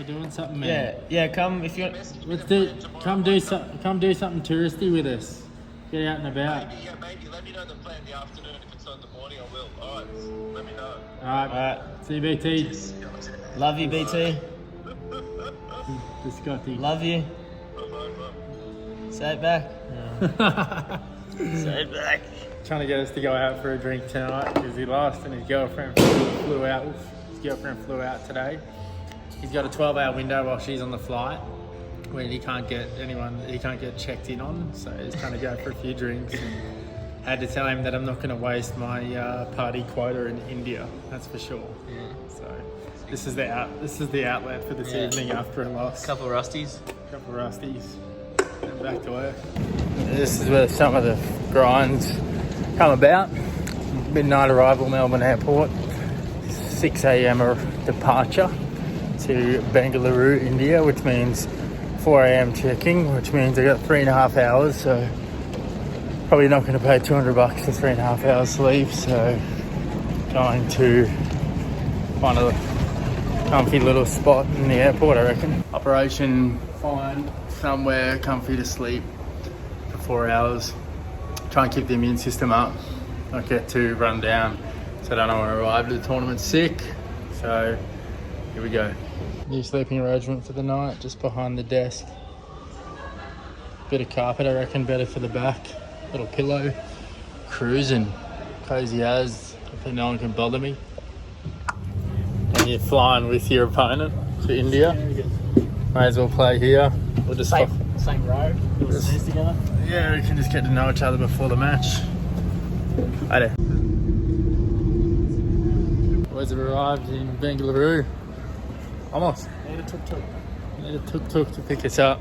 doing something, man? Yeah. Come if you. Come do something touristy with us. Get out and about. Maybe. Let me know the plan in the afternoon. If it's not in the morning, I will. All right. Let me know. All right. See you, BT. Love you, BT. The Scotty. Love you. Bye. Say it back. Say it back. Trying to get us to go out for a drink tonight because he lost and his girlfriend flew out. His girlfriend flew out today. He's got a 12-hour window while she's on the flight where he can't get checked in on. So he's trying to go for a few drinks. And had to tell him that I'm not going to waste my party quota in India. That's for sure. Yeah. So this is the outlet for this evening after a loss. Couple rusties. And back to work. This is where some of the grinds come about. Midnight arrival, Melbourne Airport. 6 a.m. departure to Bengaluru, India, which means 4 a.m. checking, which means I got 3.5 hours. So probably not going to pay $200 for 3.5 hours sleep. So going to find a comfy little spot in the airport, I reckon. Operation find somewhere comfy to sleep for 4 hours. Try and keep the immune system up, not get too run down, so I don't want to arrive at the tournament sick. So here we go. New sleeping arrangement for the night, just behind the desk. Bit of carpet, I reckon, better for the back. Little pillow, cruising, cozy as. I think no one can bother me. And you're flying with your opponent to India. May as well play here. We'll just Same row. Do a snooze together. Yeah, we can just get to know each other before the match. Righto. Boys have arrived in Bengaluru. Almost. Need a tuk-tuk. Need a tuk-tuk to pick us up.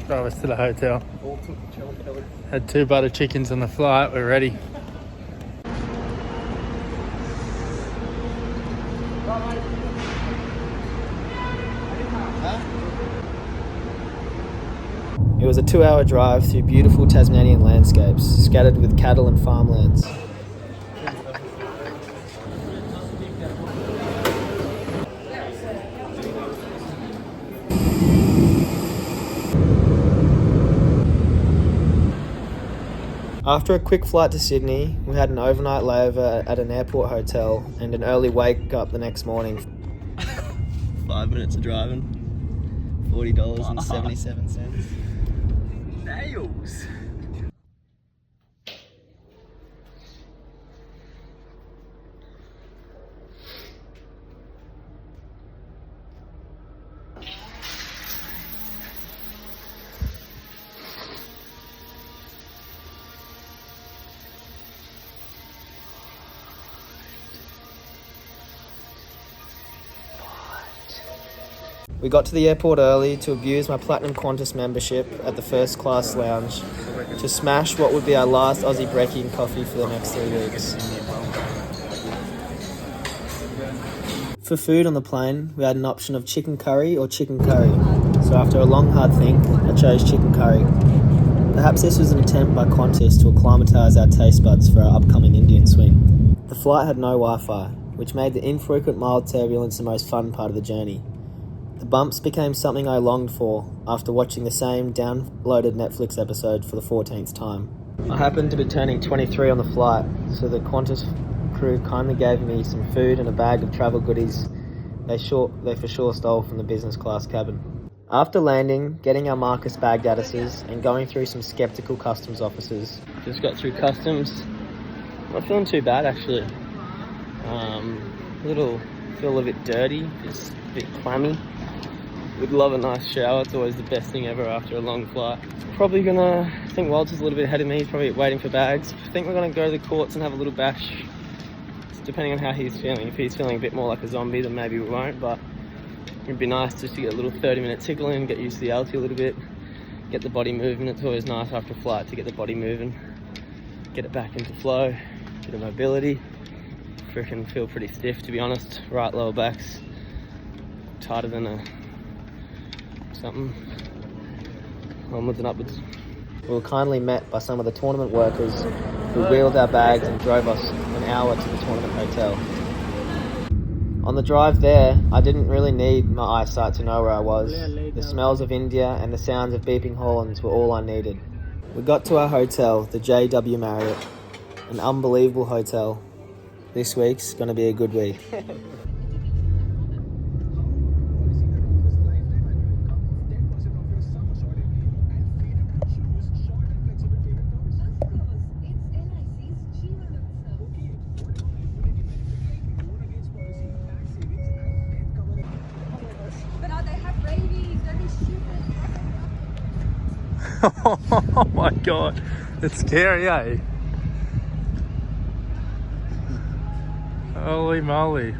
Drive us to the hotel. All tuk-tuk. Had 2 butter chickens on the flight. We're ready. It was a 2-hour drive through beautiful Tasmanian landscapes, scattered with cattle and farmlands. After a quick flight to Sydney, we had an overnight layover at an airport hotel and an early wake up the next morning. 5 minutes of driving, $40.77. Nails. We got to the airport early to abuse my Platinum Qantas membership at the first class lounge to smash what would be our last Aussie brekkie and coffee for the next 3 weeks. For food on the plane, we had an option of chicken curry or chicken curry, so after a long hard think, I chose chicken curry. Perhaps this was an attempt by Qantas to acclimatise our taste buds for our upcoming Indian swing. The flight had no Wi-Fi, which made the infrequent mild turbulence the most fun part of the journey. The bumps became something I longed for after watching the same downloaded Netflix episode for the 14th time. I happened to be turning 23 on the flight, so the Qantas crew kindly gave me some food and a bag of travel goodies they for sure stole from the business class cabin. After landing, getting our Marcus Baghdadises and going through some sceptical customs officers. Just got through customs. Not feeling too bad actually. Feel a little bit dirty, just a bit clammy. Would love a nice shower. It's always the best thing ever after a long flight. I think Walter's a little bit ahead of me, probably waiting for bags. I think we're gonna go to the courts and have a little bash, depending on how he's feeling. If he's feeling a bit more like a zombie, then maybe we won't, but it'd be nice just to get a little 30-minute tickle in, get used to the altitude a little bit, get the body moving. It's always nice after a flight to get the body moving, get it back into flow, bit of mobility. Freaking feel pretty stiff, to be honest. Right lower back's tighter than something. Onwards and upwards. We were kindly met by some of the tournament workers who wheeled our bags and drove us an hour to the tournament hotel. On the drive there, I didn't really need my eyesight to know where I was. The smells of India and the sounds of beeping horns were all I needed. We got to our hotel, the JW Marriott. An unbelievable hotel. This week's going to be a good week. Oh my god, it's scary, eh? Holy moly.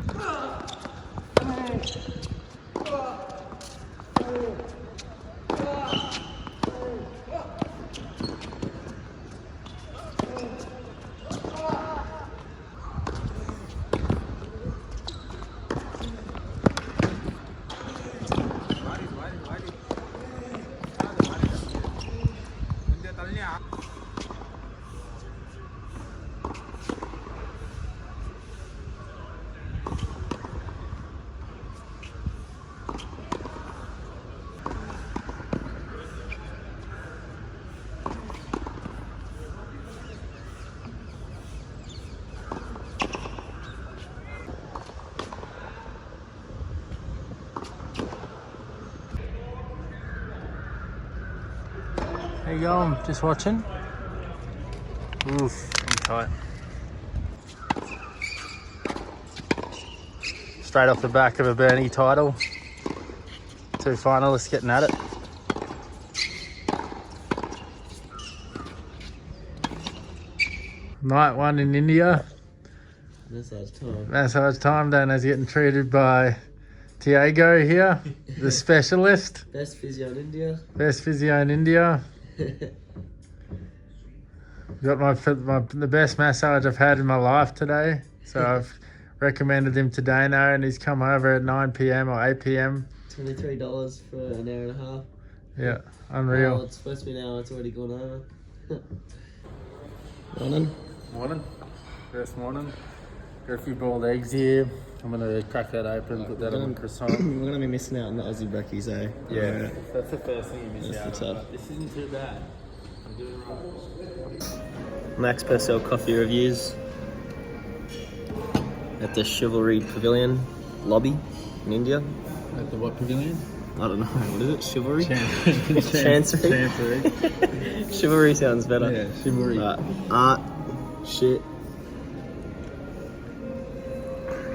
There you go, I'm just watching. Oof, I'm tight. Straight off the back of a Bernie title. 2 finalists getting at it. Night 1 in India. Massage time. Dana's getting treated by Tiago here, the specialist. Best physio in India. Best physio in India. Got the best massage I've had in my life today. So I've recommended him to Dana, and he's come over at 9 p.m. or 8 p.m. $23 for an hour and a half. Yeah, unreal. Oh, it's supposed to be an hour, it's already gone over. Morning. Morning. First morning. Got a few boiled eggs here. I'm going to crack that open, put that on the croissant. We're going to be missing out on the Aussie brekkies, eh? Yeah, that's the first thing you miss That's out the on. This isn't too bad. I'm doing right. Max Purcell coffee reviews at the Chivalry Pavilion lobby in India. At the what pavilion? I don't know, what is it? Chivalry? Chancery. Chancery. Chivalry sounds better. Yeah, chivalry. Art, shit.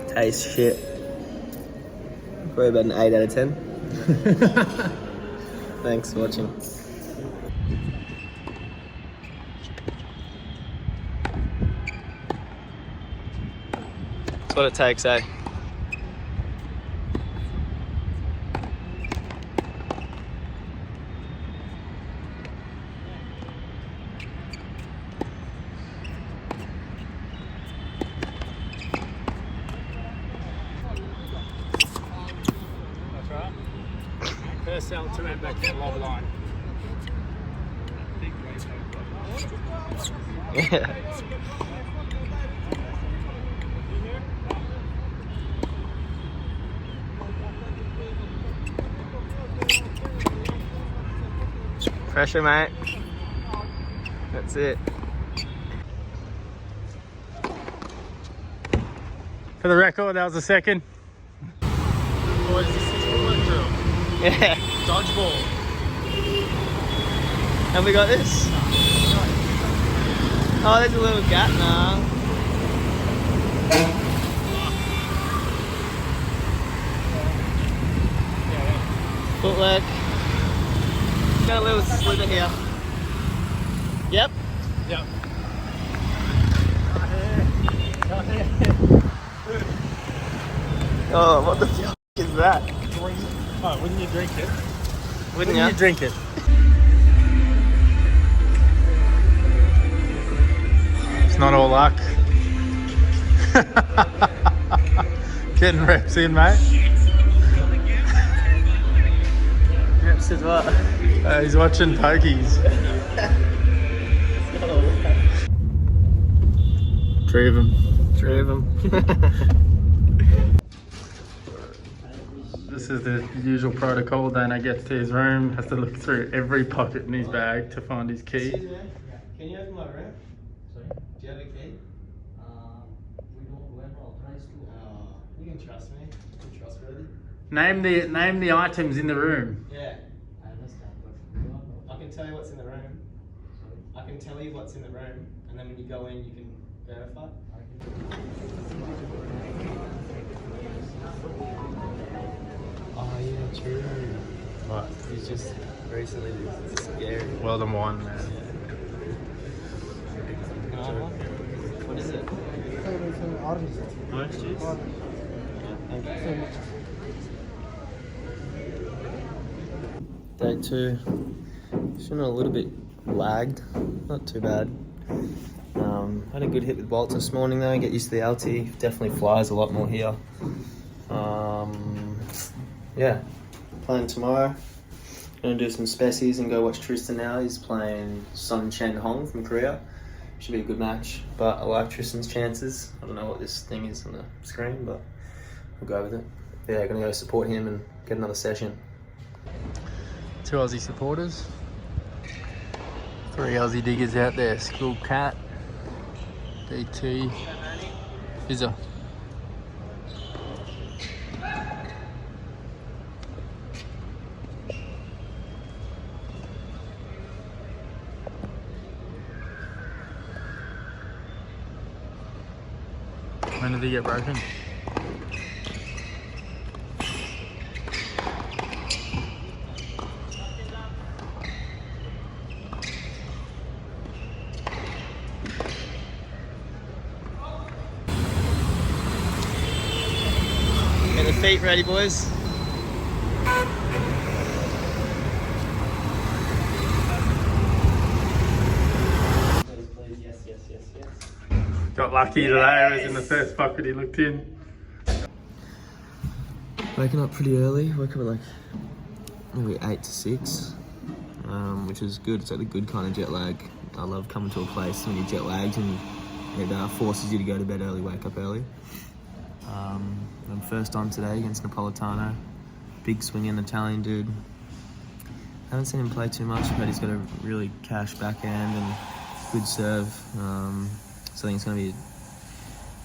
Taste shit. Probably about an 8 out of 10. Thanks for watching. That's what it takes, eh? First cell to end back that low line. Yeah. Pressure, mate. That's it. For the record, that was the second. Boys, this is bullet drill. Yeah. Dodgeball. And we got this. Oh, there's a little gap now. Footwork. Got a little slither here. Yep. Yep. Oh, what the fuck is that? Oh, wouldn't you drink it? Wouldn't you ya? drink it? It's not all luck. Getting reps in, mate. Reps as well. He's watching pokies. Three of them. Three of them. is the usual protocol. Dane gets to his room, has to look through every pocket in his bag to find his key. Excuse me, can you open my room? Sorry? Do you have a key? We have authorized to. Oh, you can trust me. You're trustworthy. Name the items in the room. Yeah, I understand, but we don't know. I can tell you what's in the room. Sorry. I can tell you what's in the room, and then when you go in, you can verify. Oh yeah, true. What? He's just recently scary. Well done, one man. What is it? Orange juice. Thank you. Day 2. Feeling a little bit lagged, not too bad. Had a good hit with bolts this morning though. Get used to the LT. Definitely flies a lot more here. Yeah, playing tomorrow. Gonna do some species and go watch Tristan now. He's playing Son Chen Hong from Korea. Should be a good match, but I like Tristan's chances. I don't know what this thing is on the screen, but we'll go with it. Yeah, gonna go support him and get another session. 2 Aussie supporters. 3 Aussie diggers out there. School Cat, DT, Fizzer. When did he get broken? Get the feet ready, boys. Got lucky today. It was in the first pocket he looked in. Waking up pretty early. Woke up at like maybe 8 to 6, which is good. It's like the good kind of jet lag. I love coming to a place when you're jet lagged and it forces you to go to bed early, wake up early. I'm first on today against Napolitano. Big swinging Italian dude. Haven't seen him play too much, but he's got a really cash backhand and good serve. So I think it's going to be a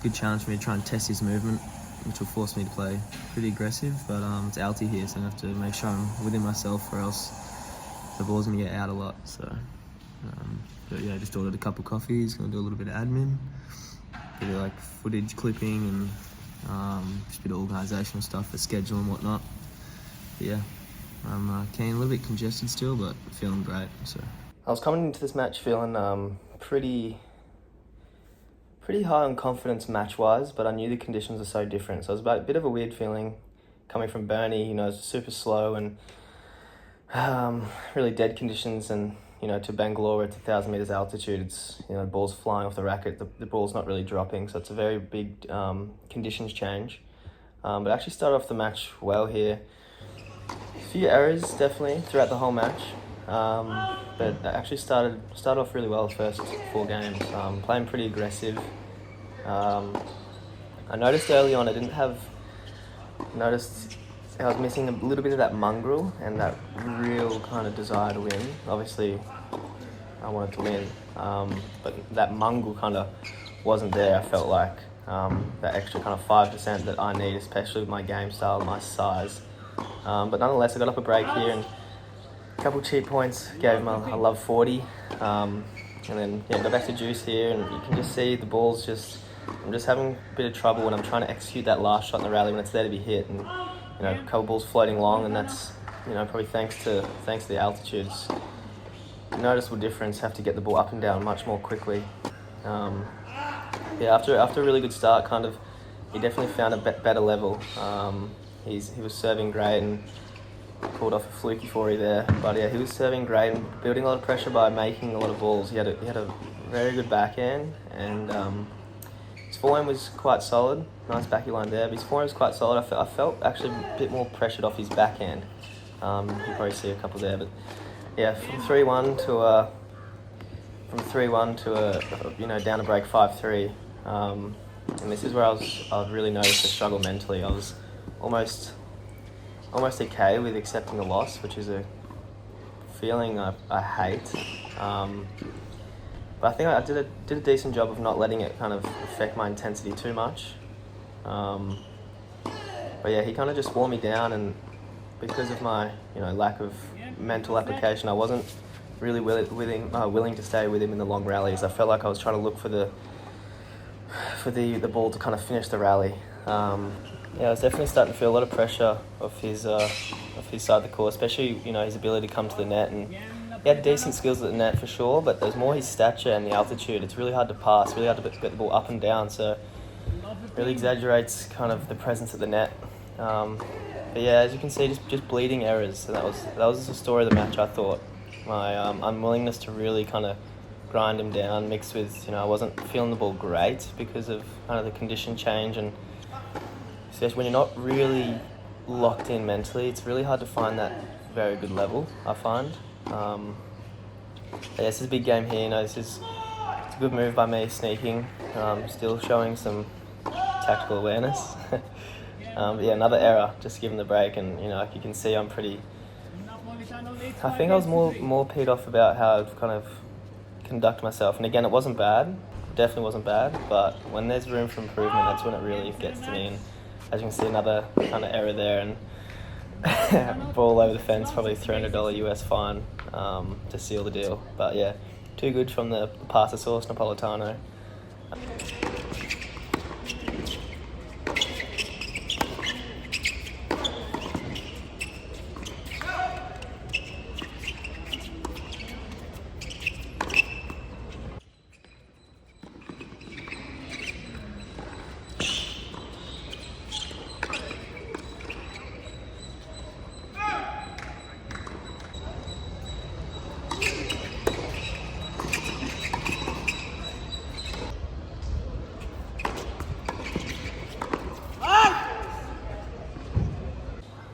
good challenge for me to try and test his movement, which will force me to play pretty aggressive. But it's alty here, so I have to make sure I'm within myself, or else the ball's going to get out a lot. So, but yeah, just ordered a couple of coffees. Going to do a little bit of admin, bit of like footage clipping, and just a bit of organisational stuff for schedule and whatnot. But yeah, I'm keen, a little bit congested still, but feeling great. So I was coming into this match feeling pretty high on confidence match-wise, but I knew the conditions are so different. So it was a bit of a weird feeling coming from Bernie, it's super slow and really dead conditions, and, to Bangalore at 1,000 metres altitude, it's, the ball's flying off the racket, the ball's not really dropping, so it's a very big conditions change. But I actually started off the match well here. A few errors, definitely, throughout the whole match. But I actually started off really well the first 4 games, playing pretty aggressive. I noticed early on I was missing a little bit of that mongrel and that real kind of desire to win. Obviously, I wanted to win, but that mongrel kind of wasn't there. I felt like that extra kind of 5% that I need, especially with my game style, my size. But nonetheless, I got up a break here and a couple cheap points, gave him a love 40, and then got back to juice here, and you can just see the ball's I'm just having a bit of trouble when I'm trying to execute that last shot in the rally when it's there to be hit, and a couple balls floating long, and that's probably thanks to the altitudes. Noticeable difference. Have to get the ball up and down much more quickly. After a really good start, he definitely found a better level. He was serving great and pulled off a fluky 40 there, but yeah, he was serving great and building a lot of pressure by making a lot of balls. He had a very good backhand, and his forehand was quite solid. Nice backhand line there, but his forehand was quite solid. I felt actually a bit more pressured off his backhand. You probably see a couple there, but yeah, from 3-1 to down to break 5-3, and this is where I was really noticed the struggle mentally. I was almost almost okay with accepting the loss, which is a feeling I hate. But I think I did a decent job of not letting it kind of affect my intensity too much. But yeah, he kind of just wore me down, and because of my lack of mental application, I wasn't really willing to stay with him in the long rallies. I felt like I was trying to look for the ball to kind of finish the rally. I was definitely starting to feel a lot of pressure of his side of the court, especially his ability to come to the net, and he had decent skills at the net for sure, but there's more his stature and the altitude. It's really hard to pass, really hard to get the ball up and down, so it really exaggerates kind of the presence at the net. But yeah, as you can see, just bleeding errors, and that was the story of the match. I thought my unwillingness to really kind of grind him down, mixed with I wasn't feeling the ball great because of kind of the condition change, and especially when you're not really locked in mentally, it's really hard to find that very good level, I find. This is a big game here. It's a good move by me, sneaking, still showing some tactical awareness. Another error, just given the break, and like you can see, I'm pretty. I think I was more peed off about how I've kind of conduct myself, and again, it wasn't bad, definitely wasn't bad, but when there's room for improvement, that's when it really gets to me. And as you can see, another kind of error there, and ball over the fence, probably $300 US fine to seal the deal. But yeah, too good from the pasta sauce Napolitano.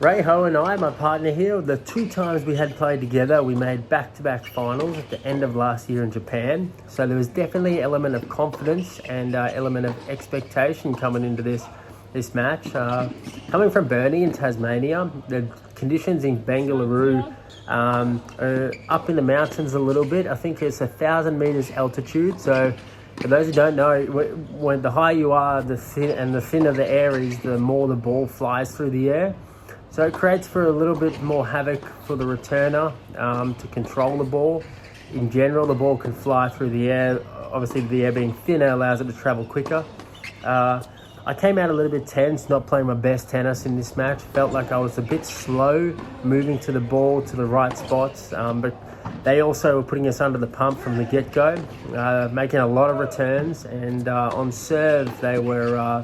Ray Ho and I, my partner here, the 2 times we had played together, we made back-to-back finals at the end of last year in Japan. So there was definitely an element of confidence and element of expectation coming into this match. Coming from Burnie in Tasmania, the conditions in Bengaluru are up in the mountains a little bit. I think it's 1,000 meters altitude. So for those who don't know, when the higher you are, the thinner the air is, the more the ball flies through the air. So it creates for a little bit more havoc for the returner to control the ball. In general, the ball can fly through the air. Obviously, the air being thinner allows it to travel quicker. I came out a little bit tense, not playing my best tennis in this match. Felt like I was a bit slow moving to the ball to the right spots, but they also were putting us under the pump from the get-go, making a lot of returns, and on serve they were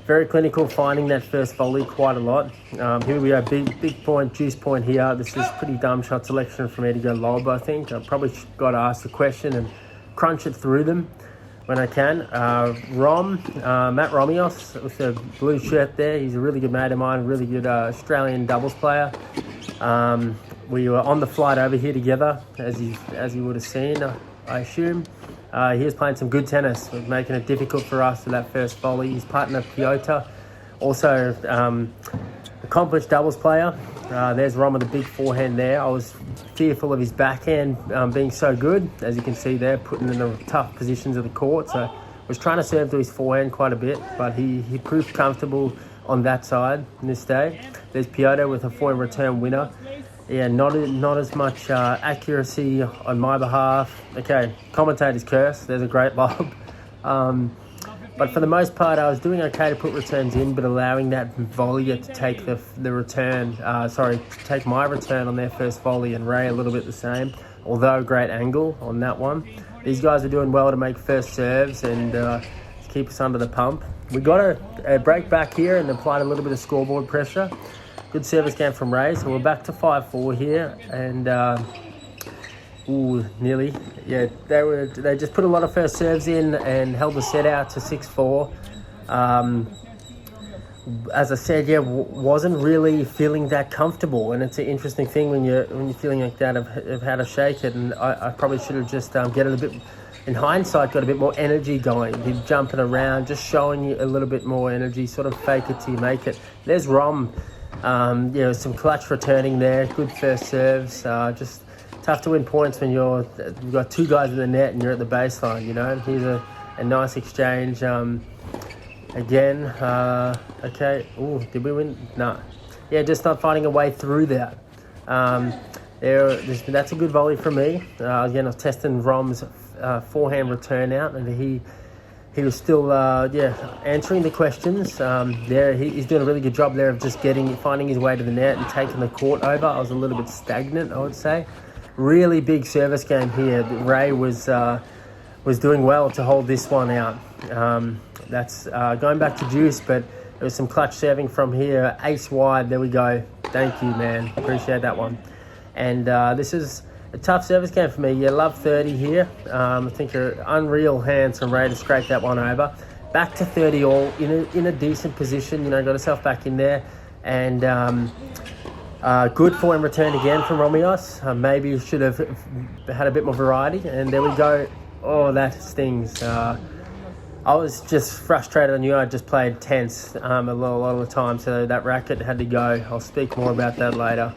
very clinical, finding that first volley quite a lot. Here we are, big point, juice point here. This is pretty dumb shot selection for me to go lob, I think. I probably got to ask the question and crunch it through them when I can. Matt Romios with the blue shirt there. He's a really good mate of mine, really good Australian doubles player. We were on the flight over here together, as you would have seen, I assume. He was playing some good tennis, making it difficult for us for that first volley. His partner, Piotr, also accomplished doubles player. There's Rom with the big forehand there. I was fearful of his backhand being so good, as you can see there, putting in the tough positions of the court. So I was trying to serve to his forehand quite a bit, but he proved comfortable on that side in this day. There's Piotr with a forehand return winner. Yeah, not as much accuracy on my behalf. Okay, commentator's curse. There's a great lob. But for the most part, I was doing okay to put returns in, but allowing that volleyer to take the return. Take my return on their first volley, and Ray a little bit the same. Although great angle on that one. These guys are doing well to make first serves and to keep us under the pump. We got a break back here and applied a little bit of scoreboard pressure. Good service game from Ray, so we're back to 5-4 here, and nearly. Yeah, they just put a lot of first serves in and held the set out to 6-4. As I said, wasn't really feeling that comfortable, and it's an interesting thing when you're feeling like that of how to shake it. And I probably should have just get it a bit. In hindsight, got a bit more energy going. He's jumping around, just showing you a little bit more energy, sort of fake it till you make it. There's Rom. Yeah, with some clutch returning there, good first serves. Just tough to win points when you've got two guys in the net and you're at the baseline, you know. Here's a nice exchange. Again, okay. Oh, did we win? No. Yeah, just not finding a way through that. That's a good volley from me. Again, I was testing Rom's forehand return out, and he was still answering the questions. He's doing a really good job there of just finding his way to the net and taking the court over. I was a little bit stagnant, I would say. Really big service game here. Ray was doing well to hold this one out. That's going back to Juice, but there was some clutch serving from here. Ace wide, there we go. Thank you, man. Appreciate that one. And this is a tough service game for me. Yeah, love 30 here. I think an unreal hands from Ray to scrape that one over. Back to 30 all in a decent position. You know, got herself back in there. And good forehand return again from Romeos. Maybe should have had a bit more variety. And there we go. Oh, that stings. I was just frustrated. I knew I just played tense a lot of the time, so that racket had to go. I'll speak more about that later.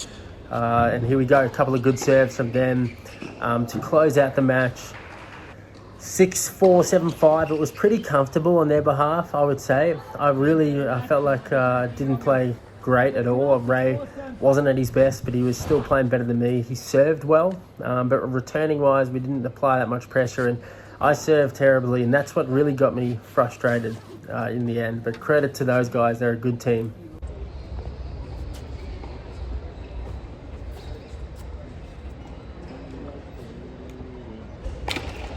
And here we go, a couple of good serves from them to close out the match. 6-4, 7-5. It was pretty comfortable on their behalf, I would say. I felt like didn't play great at all. Ray wasn't at his best, but he was still playing better than me. He served well, but returning-wise, we didn't apply that much pressure, and I served terribly, and that's what really got me frustrated in the end. But credit to those guys, they're a good team.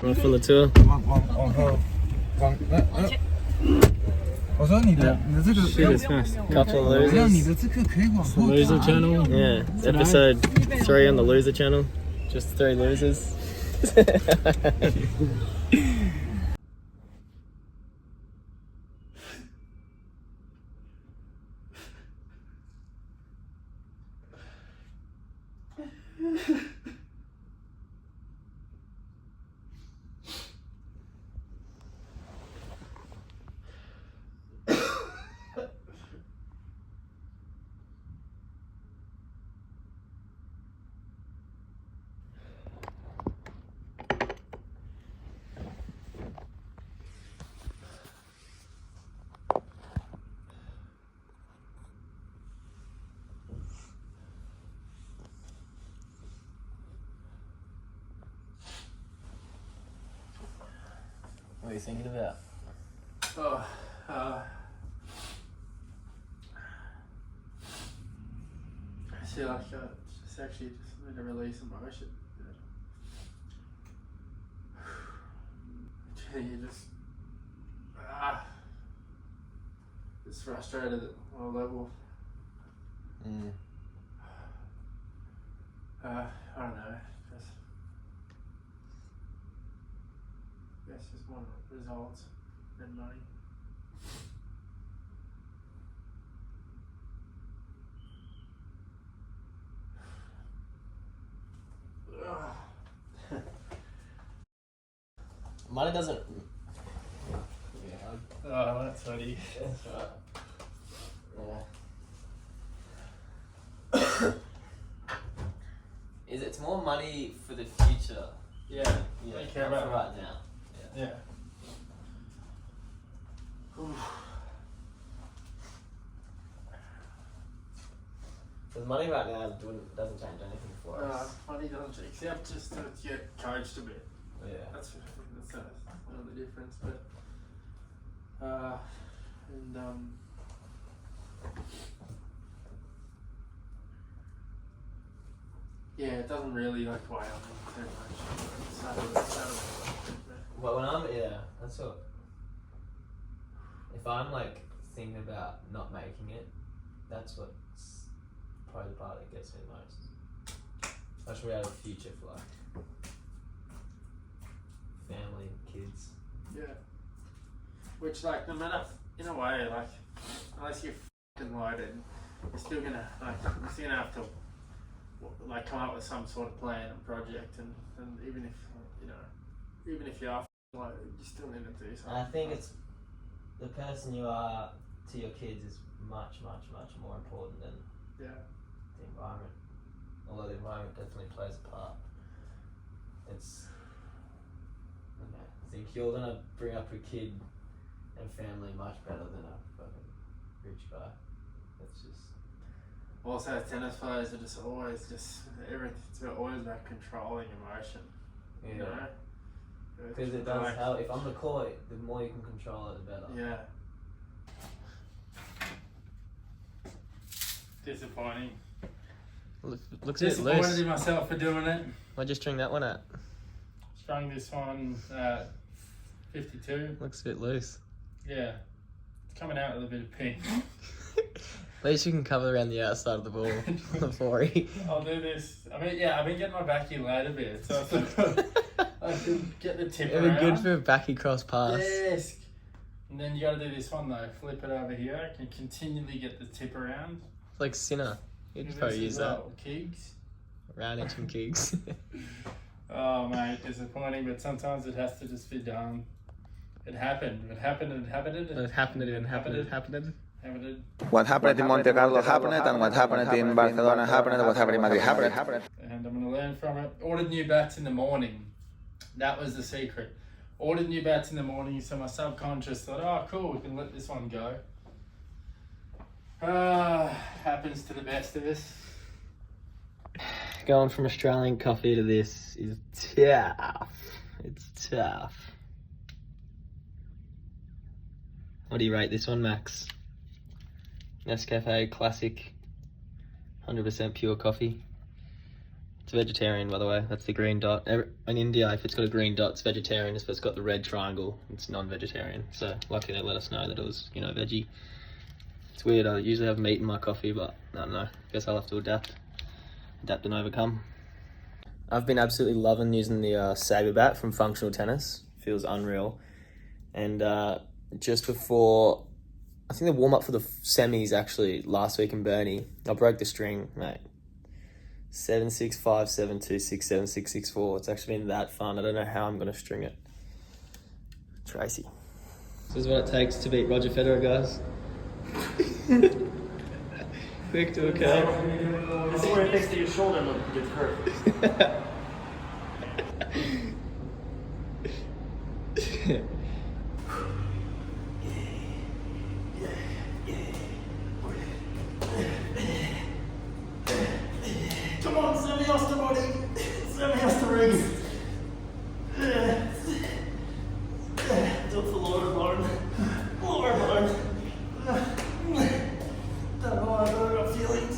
Want to fill the tour? 我说你的 Shit is fast. Couple of losers. 你的这个可以往后 Loser channel. Yeah, episode 3 on the loser channel. Just 3 losers. What are you thinking about? I feel like just actually need to release emotion. You just frustrated at a level. I don't know. Just want results and money. Money doesn't. Oh, that's funny. That's right. Yeah. It's more money for the future. Yeah, Yeah, you care not about for right now. Yeah. Because money right now doesn't change anything for us. Money doesn't change, except just to get coached a bit. Yeah. That's one of the difference. But yeah, it doesn't really weigh on me too much. Well, that's what. If I'm thinking about not making it, that's what's probably the part that gets me the most. Especially out of the future for family and kids. Yeah. Which no matter, in a way, unless you're f***ing loaded, you're still gonna have to come up with some sort of plan and project, and even if you are f***ing loaded, you still need to do something. And I think it's the person you are to your kids is much, much, much more important than Yeah. the environment. Although the environment definitely plays a part. It's, I think you're gonna bring up a kid and family much better than a fucking rich guy. That's just. Also, tennis players are just always everything's always about controlling emotion. Yeah. You know? Because it does help. If on the court, the more you can control it, the better. Yeah. Disappointing. Looks a bit Disappointed loose. in myself for doing it. Why'd you string that one at? Strung this one at 52. Looks a bit loose. Yeah. It's coming out with a bit of pink. At least you can cover around the outside of the ball before he. I'll do this. I've been getting my backy laid a bit, so I can get the tip It'd around. be good for a backy cross pass. Yes. And then you got to do this one though. Flip it over here. I can continually get the tip around. It's like Sinner. You'd This probably is use that. Keegs. Round inch and kicks. Oh mate, disappointing, but sometimes it has to just be done. It happened. It happened. It happened. It happened. It happened. It happened. Happened. What happened in Monte Carlo happened, and what happened in Barcelona happened, and what happened in Madrid happened. And I'm going to learn from it. Ordered new bats in the morning. That was the secret. Ordered new bats in the morning, so my subconscious thought, oh cool, we can let this one go. Happens to the best of us. Going from Australian coffee to this is tough. It's tough. What do you rate this one, Max? Nescafe Classic, 100% pure coffee. It's vegetarian, by the way. That's the green dot. In India, if it's got a green dot, it's vegetarian. If it's got the red triangle, it's non-vegetarian. So lucky they let us know that it was, veggie. It's weird. I usually have meat in my coffee, but I don't know. Guess I'll have to adapt and overcome. I've been absolutely loving using the Saber bat from Functional Tennis. Feels unreal. And just before, I think the warm up for the semis actually last week in Burnie, I broke the string, mate. 76572676664. It's actually been that fun. I don't know how I'm gonna string it. Tracy. This is what it takes to beat Roger Federer, guys. Quick to a curve. This is where it next to your shoulder and gets hurt. Come on, send me off the body. Send me off the ring. Do it for Lord. Don't know why I've got feelings.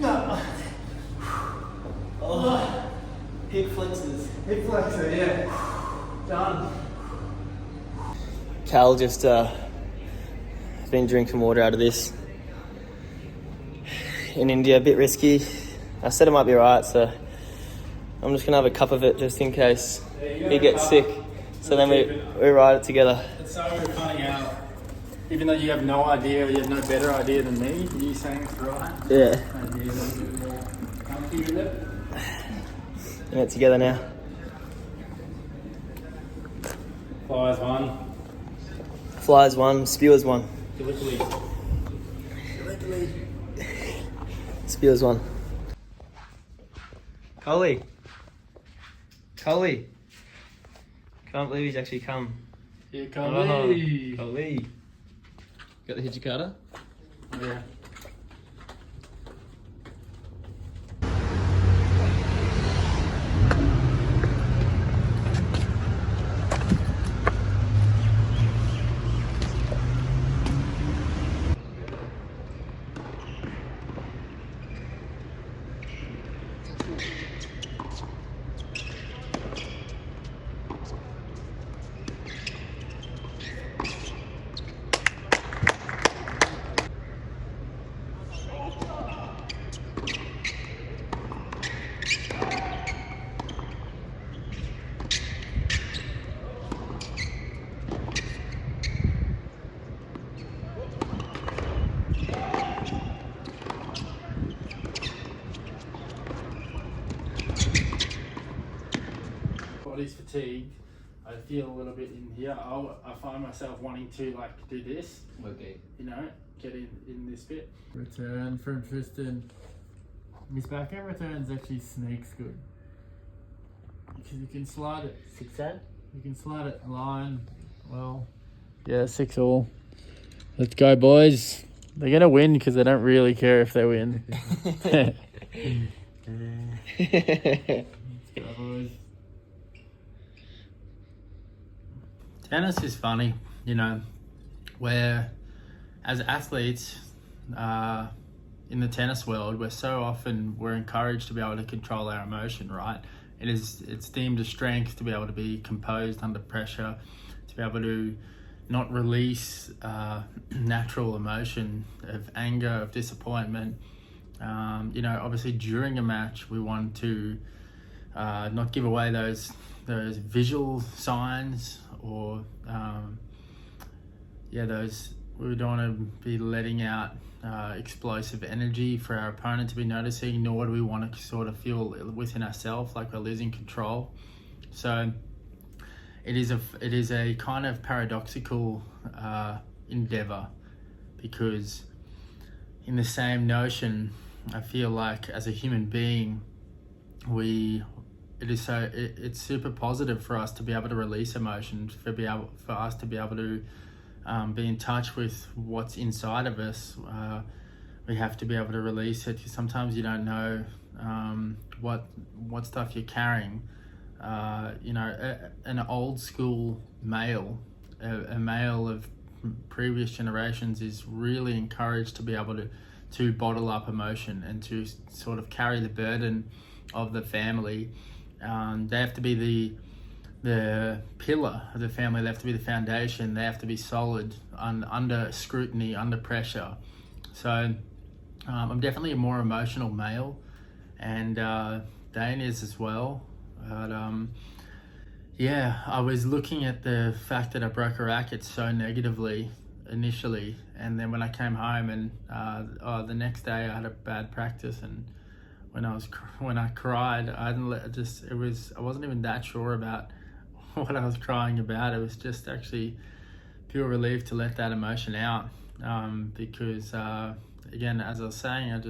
No. Oh. Hip flexors. Hip flexor, yeah. Done. Cal just been drinking water out of this. In India, a bit risky. I said it might be right, so I'm just gonna have a cup of it just in case he gets sick. So then we ride it together. It's so funny how, even though you have no idea, you have no better idea than me, you saying it's right. Yeah. Maybe a little bit more comfy with it. In it together now. Flies one. Flies one, spewers one. Gallipoli. Spewers one. Coley. Can't believe he's actually come. Here comes Coley. Got the hijikata? Yeah. body's fatigued. I feel a little bit in here. I find myself wanting to like do this. Okay. You know, get in this bit. Return from Tristan. His backhand returns actually sneaks good. Because you can slide it. 6-8? You can slide it line well. Yeah, 6-all. Let's go, boys. They're going to win because they don't really care if they win. Let's go, boys. Tennis is funny, you know, where as athletes in the tennis world, we're encouraged to be able to control our emotion, right? It's deemed a strength to be able to be composed under pressure, to be able to not release natural emotion of anger, of disappointment. You know, obviously during a match, we want to not give away those visual signs or we don't want to be letting out explosive energy for our opponent to be noticing, nor do we want to sort of feel within ourselves like we're losing control. So it is a kind of paradoxical endeavor, because in the same notion, I feel like as a human being, it's super positive for us to be able to release emotions, for us to be able to be in touch with what's inside of us. We have to be able to release it. Sometimes you don't know what stuff you're carrying. You know, an old school male, a male of previous generations, is really encouraged to be able to bottle up emotion and to sort of carry the burden of the family. They have to be the pillar of the family. They have to be the foundation. They have to be solid under scrutiny, under pressure. So I'm definitely a more emotional male, and Dane is as well. But yeah, I was looking at the fact that I broke a racket so negatively initially, and then when I came home and the next day I had a bad practice, and when I cried, I wasn't even that sure about what I was crying about. It was just actually pure relief to let that emotion out, because again, as I was saying,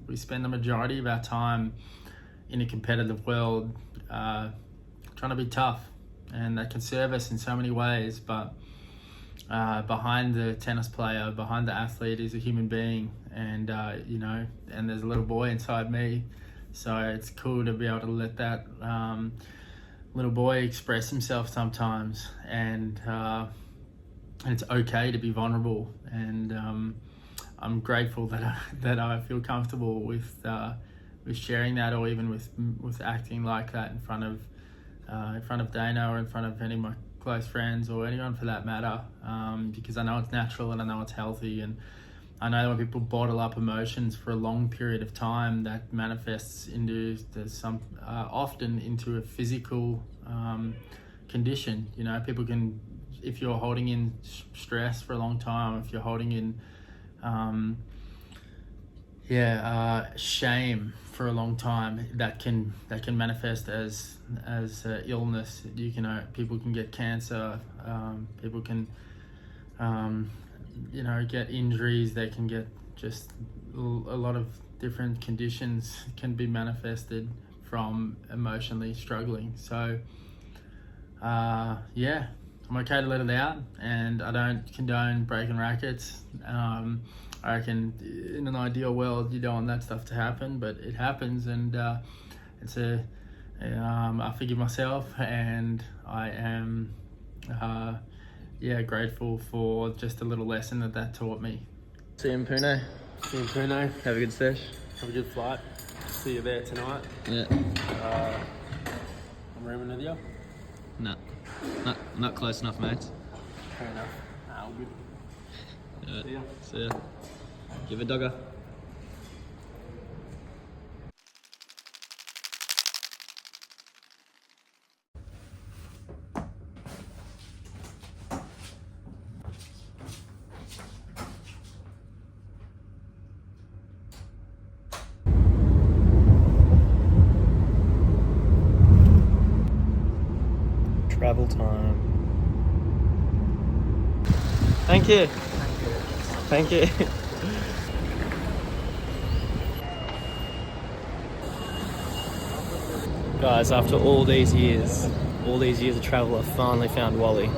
we spend the majority of our time in a competitive world trying to be tough, and that can serve us in so many ways, but behind the tennis player, behind the athlete, is a human being, and you know, and there's a little boy inside me, so it's cool to be able to let that little boy express himself sometimes, and it's okay to be vulnerable, and I'm grateful that I feel comfortable with sharing that, or even with acting like that in front of Dana, or in front of any of my close friends, or anyone for that matter, because I know it's natural and I know it's healthy, and I know that when people bottle up emotions for a long period of time, that manifests into often into a physical condition. You know, people can, if you're holding in stress for a long time, if you're holding in shame for a long time, that can manifest as illness. People can get cancer. People can get injuries. They can get just a lot of different conditions can be manifested from emotionally struggling. So I'm okay to let it out, and I don't condone breaking rackets. I reckon in an ideal world you don't want that stuff to happen, but it happens, and I forgive myself, and I am grateful for just a little lesson that taught me. See you in Pune. See you in Pune. Have a good sesh. Have a good flight. See you there tonight. Yeah. I'm rooming with you. No, not close enough, mate. Fair enough. All good. Yeah. See ya. See ya. Give a dogger. travel time. Thank you. Thank you. Guys, after all these years of travel, I finally found Wally.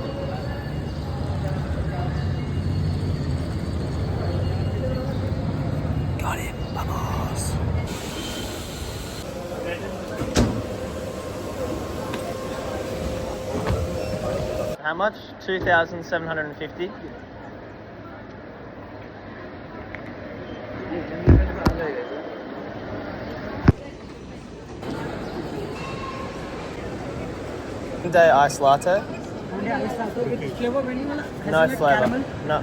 Got him, vamos. How much? 2,750. Day ice latte. No flavor. No.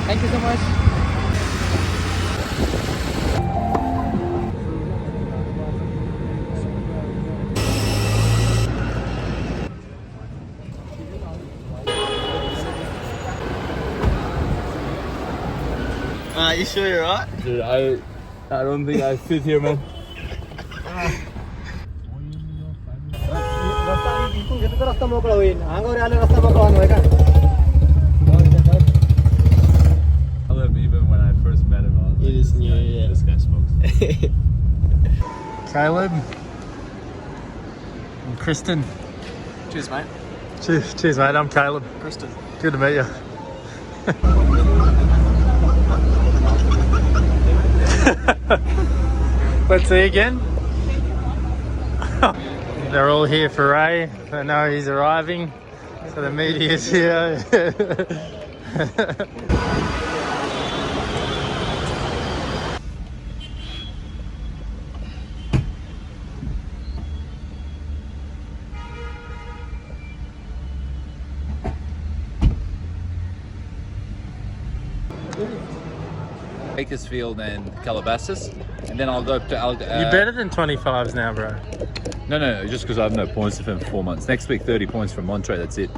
Thank you so much. You sure you're right? Dude, I don't think I fit here, man. I love even when I first met him. I was It is new, yeah. This guy smokes. Caleb and Kristen. Cheers, mate. Cheers, mate. I'm Caleb. Kristen. Good to meet you. Let's see again. They're all here for Ray. They know he's arriving, so the media's here. Bakersfield and Calabasas, and then I'll go to You're better than 25s now, bro. No, just because I have no points for 4 months. Next week, 30 points from Monterey. That's it.